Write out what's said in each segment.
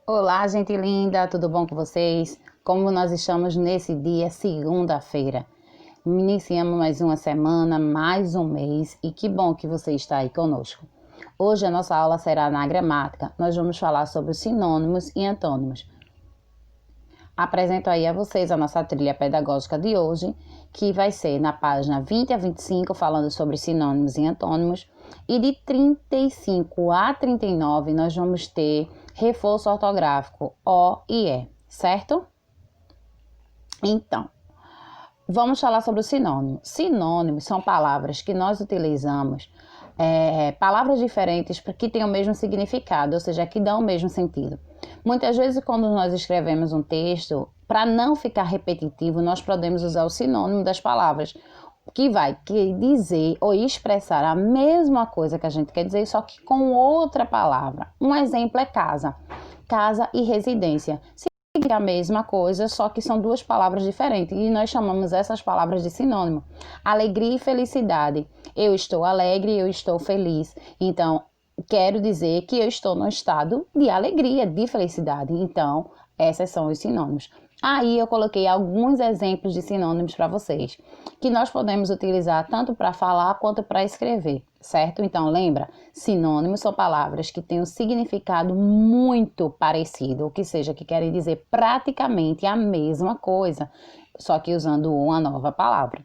Olá, gente linda, tudo bom com vocês? Como nós estamos nesse dia, segunda-feira? Iniciamos mais uma semana, mais um mês e que bom que você está aí conosco. Hoje a nossa aula será na gramática. Nós vamos falar sobre os sinônimos e antônimos. Apresento aí a vocês a nossa trilha pedagógica de hoje, que vai ser na página 20 a 25, falando sobre sinônimos e antônimos. E de 35 a 39, nós vamos ter reforço ortográfico O e E, certo? Então, vamos falar sobre o sinônimo. Sinônimos são palavras que nós utilizamos, palavras diferentes que têm o mesmo significado, ou seja, que dão o mesmo sentido. Muitas vezes, quando nós escrevemos um texto, para não ficar repetitivo, nós podemos usar o sinônimo das palavras, que vai dizer ou expressar a mesma coisa que a gente quer dizer, só que com outra palavra. Um exemplo é casa. Casa e residência. Significa a mesma coisa, só que são duas palavras diferentes e nós chamamos essas palavras de sinônimo. Alegria e felicidade. Eu estou alegre, eu estou feliz. Então, quero dizer que eu estou no estado de alegria, de felicidade. Então, esses são os sinônimos. Aí eu coloquei alguns exemplos de sinônimos para vocês, que nós podemos utilizar tanto para falar quanto para escrever, certo? Então lembra, sinônimos são palavras que têm um significado muito parecido, ou que seja, que querem dizer praticamente a mesma coisa, só que usando uma nova palavra.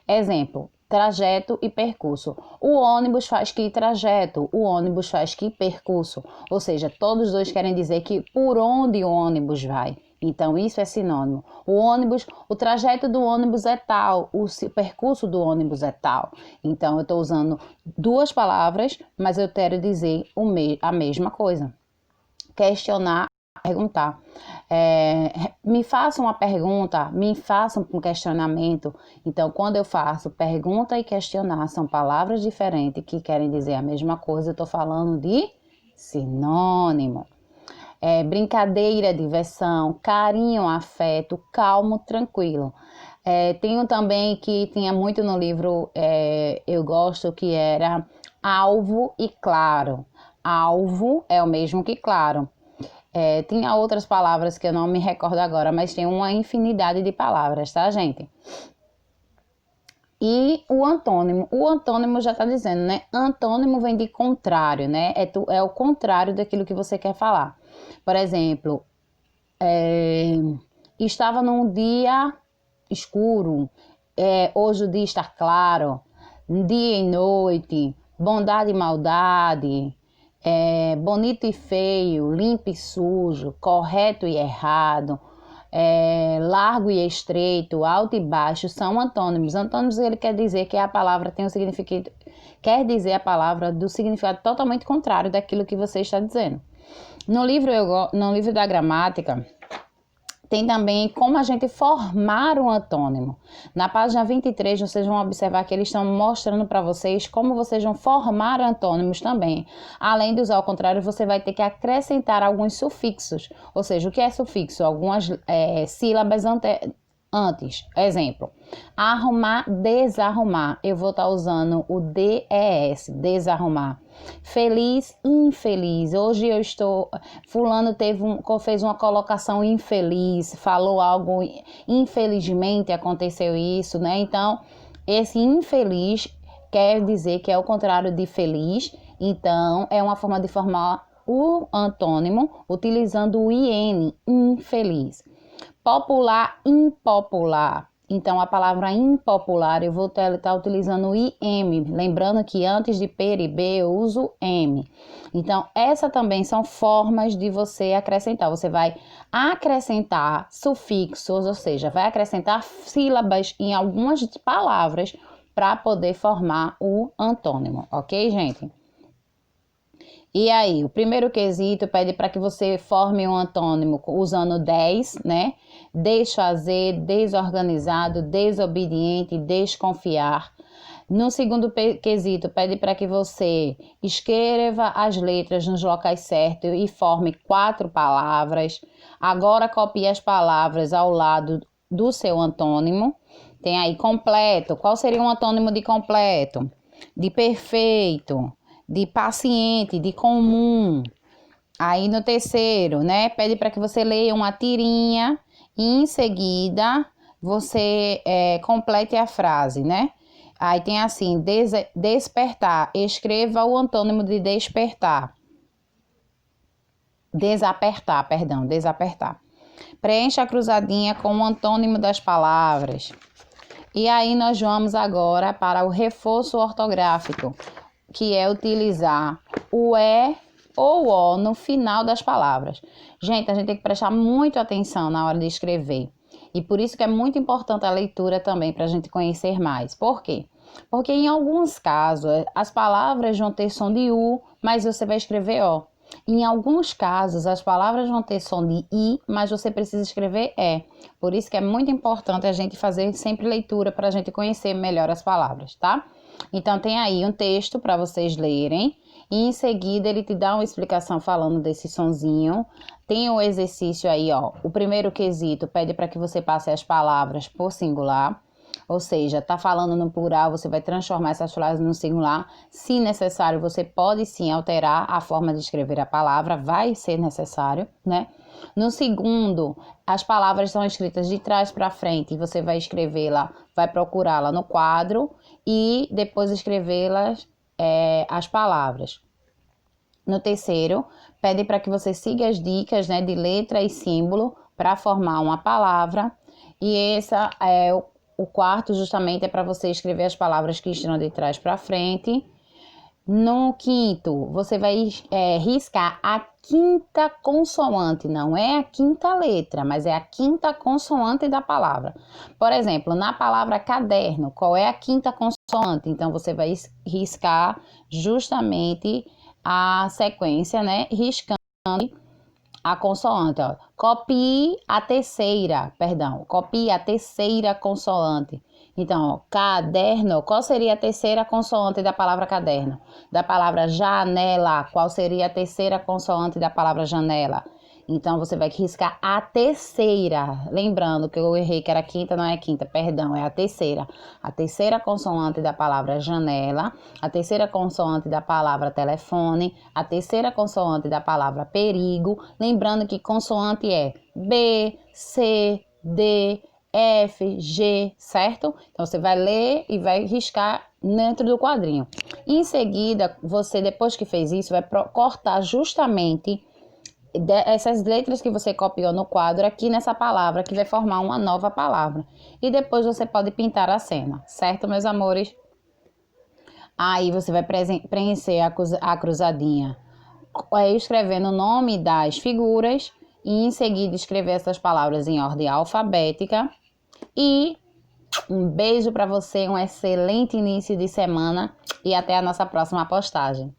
Exemplo, trajeto e percurso. O ônibus faz que trajeto, o ônibus faz que percurso. Ou seja, todos os dois querem dizer que por onde o ônibus vai. Então, isso é sinônimo. O trajeto do ônibus é tal, o percurso do ônibus é tal. Então, eu estou usando duas palavras, mas eu quero dizer a mesma coisa. Questionar, perguntar. Me faça uma pergunta, me faça um questionamento. Então, quando eu faço pergunta e questionar, são palavras diferentes que querem dizer a mesma coisa. Eu estou falando de sinônimo. Brincadeira, diversão, carinho, afeto, calmo, tranquilo. Tenho também que tinha muito no livro, eu gosto, que era alvo e claro. Alvo é o mesmo que claro. Tinha outras palavras que eu não me recordo agora, mas tem uma infinidade de palavras, tá, gente? E o antônimo já tá dizendo, né? Antônimo vem de contrário, né? É o contrário daquilo que você quer falar. Por exemplo, estava num dia escuro, hoje o dia está claro, dia e noite, bondade e maldade, bonito e feio, limpo e sujo, correto e errado, largo e estreito, alto e baixo, são antônimos. Antônimos, ele quer dizer que a palavra tem um significado, quer dizer a palavra do significado totalmente contrário daquilo que você está dizendo. No livro da gramática, tem também como a gente formar um antônimo. Na página 23, vocês vão observar que eles estão mostrando para vocês como vocês vão formar antônimos também. Além de usar o contrário, você vai ter que acrescentar alguns sufixos. Ou seja, o que é sufixo? Algumas sílabas antes. Exemplo, arrumar, desarrumar. Eu vou estar usando o DES, desarrumar. Feliz, infeliz. Hoje eu estou... Fulano fez uma colocação infeliz, falou algo... Infelizmente aconteceu isso, né? Então, esse infeliz quer dizer que é o contrário de feliz. Então, é uma forma de formar o antônimo utilizando o IN, infeliz. Popular, impopular. Então, a palavra impopular, eu vou estar utilizando o IM. Lembrando que antes de per e b eu uso M. Então, essa também são formas de você acrescentar. Você vai acrescentar sufixos, ou seja, vai acrescentar sílabas em algumas palavras para poder formar o antônimo, ok, gente? E aí, o primeiro quesito pede para que você forme um antônimo usando 10, né? Desfazer, desorganizado, desobediente, desconfiar. No segundo quesito, pede para que você escreva as letras nos locais certos e forme 4 palavras. Agora copie as palavras ao lado do seu antônimo. Tem aí completo. Qual seria um antônimo de completo? De perfeito, de paciente, de comum. Aí no terceiro, né, pede para que você leia uma tirinha e em seguida você complete a frase, né? Aí tem assim, despertar, escreva o antônimo de despertar. Desapertar, perdão, desapertar. Preencha a cruzadinha com o antônimo das palavras. E aí nós vamos agora para o reforço ortográfico, que é utilizar o é ou o no final das palavras. Gente, a gente tem que prestar muito atenção na hora de escrever. E por isso que é muito importante a leitura também para a gente conhecer mais. Por quê? Porque em alguns casos as palavras vão ter som de U, mas você vai escrever O. Em alguns casos, as palavras vão ter som de I, mas você precisa escrever E. Por isso que é muito importante a gente fazer sempre leitura para a gente conhecer melhor as palavras, tá? Então, tem aí um texto para vocês lerem e em seguida ele te dá uma explicação falando desse sonzinho. Tem o exercício aí, ó. O primeiro quesito pede para que você passe as palavras por singular. Ou seja, tá falando no plural, você vai transformar essas frases no singular. Se necessário, você pode sim alterar a forma de escrever a palavra, vai ser necessário, né? No segundo, as palavras são escritas de trás para frente, e você vai escrevê-la, vai procurá-la no quadro e depois escrevê-las, as palavras. No terceiro, pede para que você siga as dicas, né, de letra e símbolo para formar uma palavra. E essa é o quarto, justamente, é para você escrever as palavras que estão de trás para frente. No quinto, você vai riscar a quinta consoante, não é a quinta letra, mas é a quinta consoante da palavra. Por exemplo, na palavra caderno, qual é a quinta consoante? Então, você vai riscar justamente a sequência, né? Riscando a consoante, ó. Copie a terceira consoante. Então, ó, caderno, qual seria a terceira consoante da palavra caderno? Da palavra janela, qual seria a terceira consoante da palavra janela? Então, você vai riscar a terceira. Lembrando que eu errei que era quinta, não é quinta, perdão, é a terceira. A terceira consoante da palavra janela, a terceira consoante da palavra telefone, a terceira consoante da palavra perigo. Lembrando que consoante é B, C, D, F, G, certo? Então, você vai ler e vai riscar dentro do quadrinho. Em seguida, você, depois que fez isso, vai cortar justamente essas letras que você copiou no quadro aqui nessa palavra, que vai formar uma nova palavra. E depois você pode pintar a cena, certo, meus amores? Aí você vai preencher a cruzadinha escrevendo o nome das figuras e em seguida escrever essas palavras em ordem alfabética. E um beijo para você, um excelente início de semana e até a nossa próxima postagem.